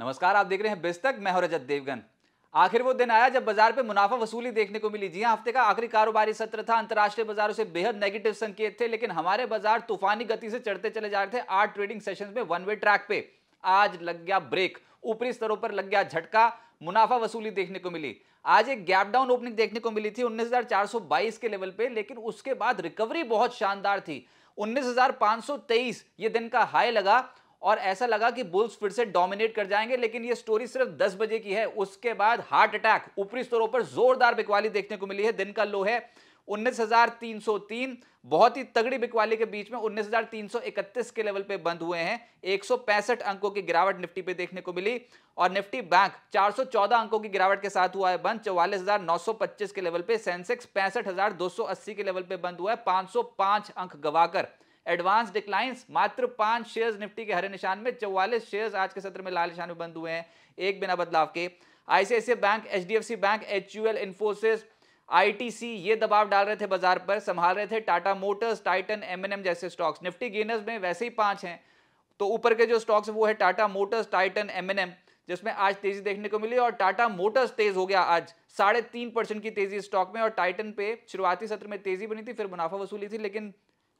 नमस्कार, आप देख रहे हैं बिस्तक। मैं हूं रजत देवगन। आखिर वो दिन आया जब बाजार पे मुनाफा वसूली देखने को मिली। जी हां, हफ्ते का आखिरी कारोबारी सत्र था। अंतर्राष्ट्रीय बाजारों से बेहद नेगेटिव संकेत थे, लेकिन हमारे बाजार तूफानी गति से चढ़ते चले जा रहे थे। 8 ट्रेडिंग सेशंस में वन वे ट्रैक पे। आज लग गया ब्रेक, ऊपरी स्तरों पर लग गया झटका, मुनाफा वसूली देखने को मिली। आज एक गैप डाउन ओपनिंग देखने को मिली थी 19,422 के लेवल पे, लेकिन उसके बाद रिकवरी बहुत शानदार थी। 19,523 ये दिन का हाई लगा और ऐसा लगा कि बुल्स फिर से डोमिनेट कर जाएंगे, लेकिन ये स्टोरी सिर्फ 10 बजे की है। उसके बाद हार्ट अटैक, ऊपरी स्तरों पर जोरदार बिकवाली देखने को मिली है। दिन का लो है 19,303। बहुत ही तगड़ी बिकवाली के बीच में 19,331 के लेवल पे बंद हुए हैं। 165 अंकों की गिरावट निफ्टी पे देखने को मिली और निफ्टी बैंक 414 अंकों की गिरावट के साथ हुआ है बंद 44,925 के लेवल पे। सेंसेक्स 65,280 के लेवल पे बंद हुआ है 505 अंक गवाकर। एडवांस डिक्लाइंस मात्र 5 शेयर्स निफ्टी के हरे निशान में, 44 शेयर्स आज के सत्र में लाल निशान में बंद हुए हैं, एक बिना बदलाव के। ICICI bank, HDFC bank, HUL, Infosys, ITC ये दबाव डाल रहे थे बाजार पर, संभाल रहे थे टाटा मोटर्स, टाइटन, एमएनएम जैसे स्टॉक्स। निफ्टी गेनर्स में वैसे ही 5 हैं, तो ऊपर के जो स्टॉक्स वो है टाटा मोटर्स, टाइटन, एमएनएम, जिसमें आज तेजी देखने को मिली। और टाटा मोटर्स तेज हो गया आज 3.5% की तेजी स्टॉक में। और टाइटन पे शुरुआती सत्र में तेजी बनी थी, फिर मुनाफा वसूली थी, लेकिन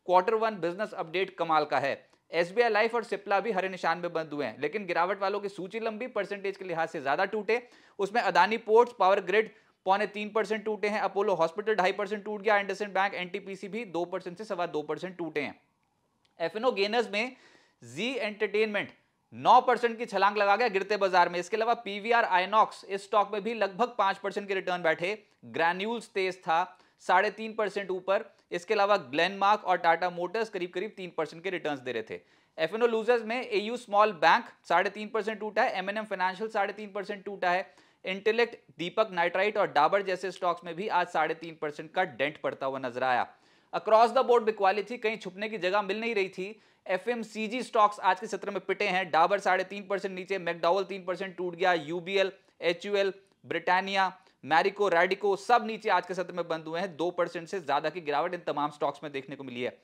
Q1 बिजनेस अपडेट कमाल का है। एसबीआई लाइफ और सिप्ला भी हरे निशान में बंद हुए हैं, लेकिन गिरावट वालों की सूची लंबी, परसेंटेज के लिहाज से ज्यादा टूटे। उसमें अदानी पोर्ट्स, पावर ग्रिड 0.25% टूटे हैं, अपोलो हॉस्पिटल 2.5% टूट गया, एंडरसन बैंक, एनटीपीसी भी 2% से 2.25% टूटे हैं। एफएनओ गेनर्स में जी एंटरटेनमेंट 9% की छलांग लगा गया गिरते बाजार में। इसके अलावा पीवीआर आइनॉक्स, इस स्टॉक में भी लगभग 5% के रिटर्न बैठे। ग्रैन्यूल्स तेज था 3.5% ऊपर। इसके अलावा ग्लेनमार्क और टाटा मोटर्स करीब करीब 3% के रिटर्न्स दे रहे थे। एफएनओ लूजर्स में एयू स्मॉल बैंक 3.5% टूटा है, एमएनएम फाइनेंशियल 3.5% टूटा है। इंटेलेक्ट, दीपक नाइट्राइट और डाबर जैसे स्टॉक्स में भी आज 3.5% का डेंट पड़ता हुआ नजर आया। अक्रॉस द बोर्ड बिकवाली थी, कहीं छुपने की जगह मिल नहीं रही थी। एफएमसीजी स्टॉक्स आज के सत्र में पिटे हैं। डाबर 3.5% नीचे, मैकडॉवल 3% टूट गया, UBL, HUL, Britannia, Marico, Radico सब नीचे आज के सत्र में बंद हुए हैं। 2% से ज्यादा की गिरावट इन तमाम स्टॉक्स में देखने को मिली है।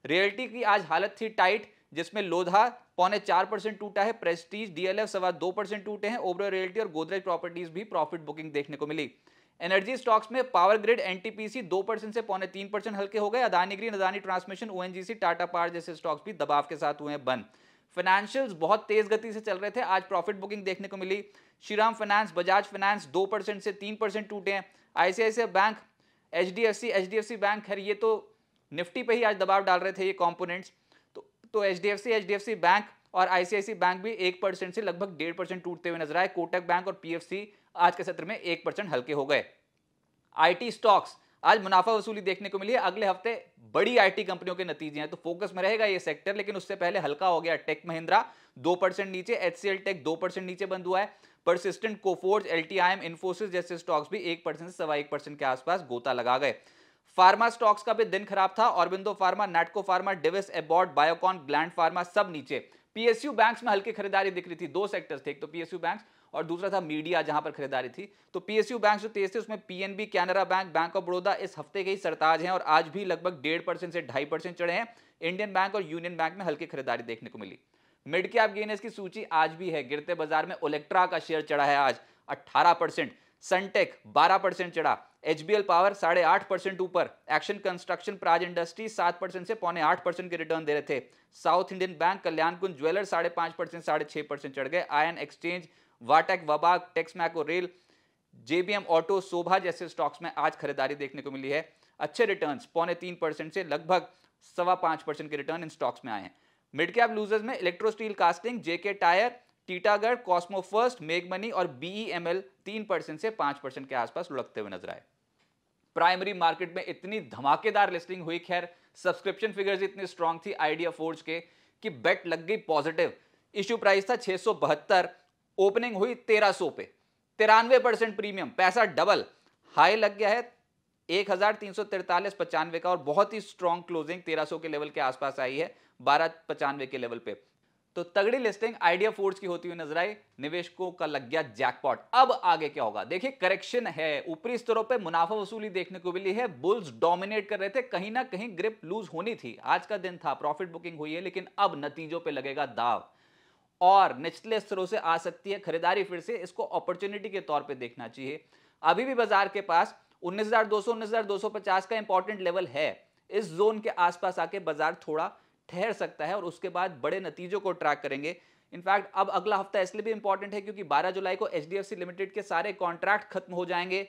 रियल्टी की आज हालत थी टाइट, जिसमें लोधा 0.4% टूटा है, प्रेस्टीज, डीएलएफ 2.25% टूटे हैं। ओबरो रियल्टी और गोदरेज प्रॉपर्टीज भी प्रॉफिट बुकिंग देखने को मिली। एनर्जी स्टॉक्स में पावर ग्रिड, एनटीपीसी 2% से 0.3% हल्के हो गए। Adani green, Adani transmission, ONGC, Tata power जैसे स्टॉक्स भी दबाव के साथ हुए हैं बंद। फाइनेंशियल्स बहुत तेज गति से चल रहे थे, आज प्रॉफिट बुकिंग देखने को मिली। श्रीराम फाइनेंस, बजाज फाइनेंस 2% से 3% टूटे हैं। आईसीआईसीआई बैंक, एचडीएफसी बैंक, खैर ये तो निफ्टी पे ही आज दबाव डाल रहे थे ये कंपोनेंट्स। तो एचडीएफसी बैंक और आईसीआईसीआई बैंक भी 1% से लगभग 1.5% टूटते हुए नजर आए। कोटक बैंक और पीएफसी आज के सत्र में 1% हल्के हो गए। आईटी स्टॉक्स आज मुनाफा वसूली देखने को मिली है। अगले हफ्ते बड़ी आईटी कंपनियों के नतीजे हैं, तो फोकस में रहेगा ये सेक्टर, लेकिन उससे पहले हल्का हो गया। टेक महिंद्रा 2% नीचे, एचसीएल टेक 2% नीचे बंद हुआ है। परसिस्टेंट, कोफोर्ज, एलटीआईएम, इन्फोसिस जैसे स्टॉक्स भी 1% से 1.25% के आसपास गोता लगा गए। फार्मा स्टॉक्स का भी दिन खराब था। Aurobindo pharma, Natco pharma, Divi's, Abbott, Biocon, Gland pharma सब नीचे। पीएसयू बैंक्स में हल्की खरीदारी दिख रही थी। दो सेक्टर्स थे, एक तो पीएसयू बैंक्स और दूसरा था मीडिया, जहां पर खरीदारी थी। तो पीएसयू बैंक जो तेज थे उसमें PNB, Canara bank, bank of Baroda इस हफ्ते के ही सरताज हैं और आज भी लगभग 1.5% से 2.5% चढ़े हैं। इंडियन बैंक और यूनियन बैंक में हल्की खरीदारी देखने को मिली। मिड कैप गेनर्स की सूची आज भी है गिरते बाजार में। ओलेक्ट्रा का शेयर चढ़ा है आज 18%, सनटेक 12% चढ़ा, एचबीएल पावर 8.5% ऊपर, एक्शन कंस्ट्रक्शन, प्राज इंडस्ट्री 7% से 0.8% के रिटर्न दे रहे थे। साउथ इंडियन बैंक, कल्याण कुंज ज्वेलर्स 5.5% 6.5% चढ़ गए। आयन एक्सचेंज, वाटेक, वबाक, टेक्समैको रेल, जेबीएम ऑटो, शोभा जैसे स्टॉक्स में आज खरीदारी देखने को मिली है। अच्छे रिटर्न्स 0.3% से लगभग 5.25% के रिटर्न इन स्टॉक्स में आए हैं। मिड कैप लूजर्स में इलेक्ट्रो स्टील कास्टिंग, जेके टायर, टीटागढ़, कॉस्मो फर्स्ट, मेगमनी और बीईएमएल 3% से 5% के आसपास लुढ़कते हुए नजर आए। प्राइमरी मार्केट में इतनी धमाकेदार लिस्टिंग हुई, खैर सब्सक्रिप्शन फिगर्स इतनी स्ट्रांग थी आइडिया फोर्ज के कि बेट लग गई पॉजिटिव। इश्यू प्राइस था 672, ओपनिंग हुई 1300 पे, 93% प्रीमियम, पैसा डबल, हाई लग गया है 1343.95 का और बहुत ही स्ट्रांग क्लोजिंग 1300 के लेवल के आसपास आई है 1295 के लेवल पे। तो तगड़ी लिस्टिंग आइडिया फोर्ज की होती हुई नजर आई। निवेशकों का लग गया जैकपॉट। अब आगे क्या होगा देखिए, करेक्शन है, ऊपरी स्तरों पे मुनाफा वसूली देखने को मिली है। बुल्स डोमिनेट कर रहे थे, कहीं ना कहीं ग्रिप लूज होनी थी। आज का दिन था, प्रॉफिट बुकिंग हुई है, लेकिन अब नतीजों पे लगेगा दाव। और निचले स्तरों से आ सकती है खरीदारी फिर से, इसको अपॉर्चुनिटी के तौर पे देखना चाहिए। अभी भी बाजार के पास 19,200 19,250 का इंपॉर्टेंट लेवल है। इस जोन के आसपास आके बाजार थोड़ा ठहर सकता है और उसके बाद बड़े नतीजों को ट्रैक करेंगे। इनफैक्ट अब अगला हफ्ता इसलिए भी इंपॉर्टेंट है क्योंकि 12 जुलाई को एचडीएफसी लिमिटेड के सारे कॉन्ट्रैक्ट खत्म हो जाएंगे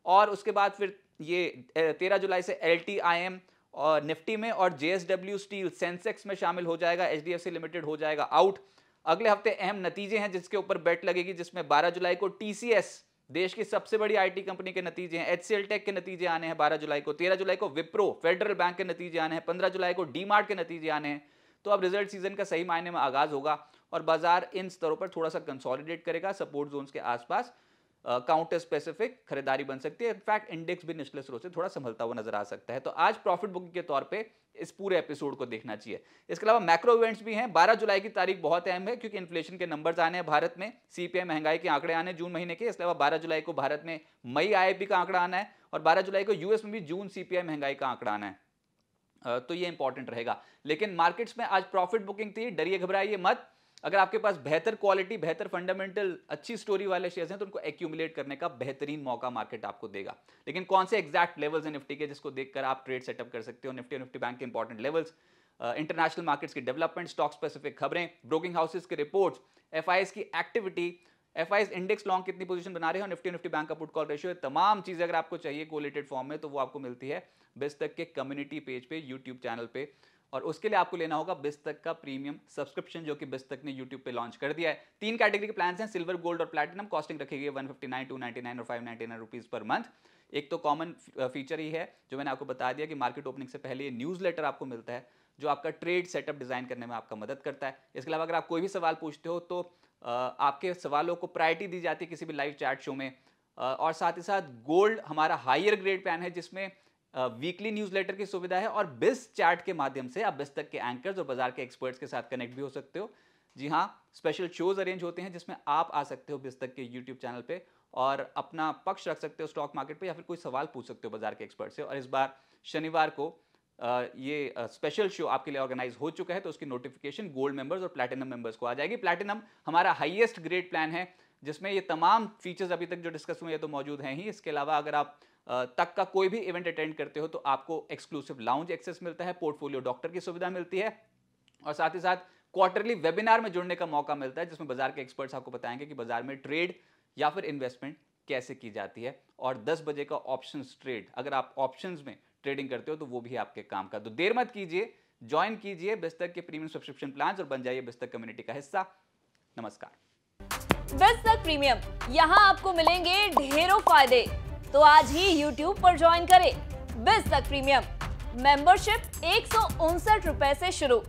और उसके बाद फिर ये 13 जुलाई से एलटीआईएम और निफ्टी में और जेएसडब्ल्यू स्टील सेंसेक्स में शामिल हो जाएगा, एचडीएफसी लिमिटेड हो जाएगा आउट। अगले हफ्ते अहम नतीजे हैं जिसके ऊपर बेट लगेगी, जिसमें 12 जुलाई को टीसीएस देश की सबसे बड़ी आईटी कंपनी के नतीजे हैं, एचसीएल टेक के नतीजे आने हैं 12 जुलाई को, 13 जुलाई को विप्रो फेडरल बैंक के नतीजे आने हैं, 15 जुलाई को डीमार्ट के नतीजे आने हैं। तो अब रिजल्ट सीजन का सही मायने में आगाज होगा और बाजार इन स्तरों पर थोड़ा सा कंसोलिडेट करेगा, सपोर्ट जोन्स के आसपास काउंटर स्पेसिफिक खरीदारी बन सकती है। इनफैक्ट इंडेक्स भी निचले स्रोत से थोड़ा संभलता हुआ नजर आ सकता है। तो आज प्रॉफिट बुकिंग के तौर पे इस पूरे एपिसोड को देखना चाहिए। इसके अलावा मैक्रो इवेंट्स भी हैं। 12 जुलाई की तारीख बहुत अहम है क्योंकि इन्फ्लेशन के नंबर्स आने हैं भारत में, सीपीआई महंगाई के आंकड़े आने जून महीने के। इसके अलावा 12 जुलाई को भारत में मई आईआईपी का आंकड़ा आना है और 12 जुलाई को यूएस में भी जून सीपीआई महंगाई का आंकड़ा आना है। तो ये इंपॉर्टेंट रहेगा। लेकिन मार्केट्स में आज प्रॉफिट बुकिंग थी, डरिए घबराइए मत। अगर आपके पास बेहतर क्वालिटी, बेहतर फंडामेंटल, अच्छी स्टोरी वाले शेयर्स हैं तो उनको एक्यूमुलेट करने का बेहतरीन मौका मार्केट आपको देगा। लेकिन कौन से एग्जैक्ट लेवल्स हैं निफ्टी के जिसको देखकर आप ट्रेड सेटअप कर सकते हो, निफ्टी और निफ्टी बैंक के इंपॉर्टेंट लेवल्स, इंटरनेशनल मार्केट्स की डेवलपमेंट, स्टॉक स्पेसिफिक खबरें, ब्रोकिंग हाउसेस के रिपोर्ट्स, एफआईएस की एक्टिविटी, एफआईएस इंडेक्स लॉन्ग कितनी पोजीशन बना रहे हो, निफ्टी निफ्टी बैंक का पुट कॉल रेशियो, तमाम चीजें अगर आपको चाहिए कोलेटेड फॉर्म में तो वो आपको मिलती है बिस्तक के कम्युनिटी पेज पे, यूट्यूब चैनल पे। और उसके लिए आपको लेना होगा बिस्तक का प्रीमियम सब्सक्रिप्शन जो कि बिस्तक ने यूट्यूब पे लॉन्च कर दिया है। 3 कैटेगरी के प्लान्स हैं, सिल्वर, गोल्ड और प्लैटिनम। कॉस्टिंग रखी गई है 159, 299 और 599 रुपीज पर मंथ। एक तो कॉमन फीचर ही है जो मैंने आपको बता दिया कि मार्केट ओपनिंग से पहले ये न्यूज़लेटर आपको मिलता है जो आपका ट्रेड सेटअप डिजाइन करने में आपका मदद करता है। इसके अलावा अगर आप कोई भी सवाल पूछते हो तो आपके सवालों को प्रायोरिटी दी जाती है किसी भी लाइव चैट शो में। और साथ ही साथ गोल्ड हमारा हायर ग्रेड प्लान है जिसमें वीकली न्यूज़लेटर की सुविधा है और बिस चैट के माध्यम से आप बिस्तक के एंकर्स और बाजार के एक्सपर्ट्स के साथ कनेक्ट भी हो सकते हो। जी हाँ, स्पेशल शोज अरेंज होते हैं जिसमें आप आ सकते हो बिस्तक के यूट्यूब चैनल पे और अपना पक्ष रख सकते हो स्टॉक मार्केट पे या फिर कोई सवाल पूछ सकते हो बाजार के एक्सपर्ट से। और इस बार शनिवार को ये स्पेशल शो आपके लिए ऑर्गेनाइज हो चुका है तो उसकी नोटिफिकेशन गोल्ड मेंबर्स और प्लैटिनम मेंबर्स को आ जाएगी। प्लैटिनम हमारा हाईएस्ट ग्रेड प्लान है जिसमें ये तमाम फीचर्स अभी तक जो डिस्कस हुए हैं तो मौजूद हैं ही। इसके अलावा अगर आप तक का कोई भी इवेंट अटेंड करते हो तो आपको एक्सक्लूसिव लाउंज एक्सेस मिलता है, पोर्टफोलियो डॉक्टर की सुविधा मिलती है और साथ ही साथ क्वार्टरली वेबिनार में जुड़ने का मौका मिलता है जिसमें बाजार के एक्सपर्ट्स आपको बताएंगे कि बाजार में ट्रेड या फिर इन्वेस्टमेंट कैसे की जाती है। और 10 बजे का ऑप्शंस ट्रेड, अगर आप ऑप्शंस में ट्रेडिंग करते हो तो वो भी आपके काम का। तो देर मत कीजिए, ज्वाइन कीजिए बिस्तक के प्रीमियम सब्सक्रिप्शन प्लान और बन जाइए बिस्तक कम्युनिटी का हिस्सा। नमस्कार। बिस्तक प्रीमियम, यहाँ आपको मिलेंगे ढेरों फायदे, तो आज ही YouTube पर ज्वाइन करें। बिस्तक प्रीमियम मेंबरशिप 159 रुपए से शुरू।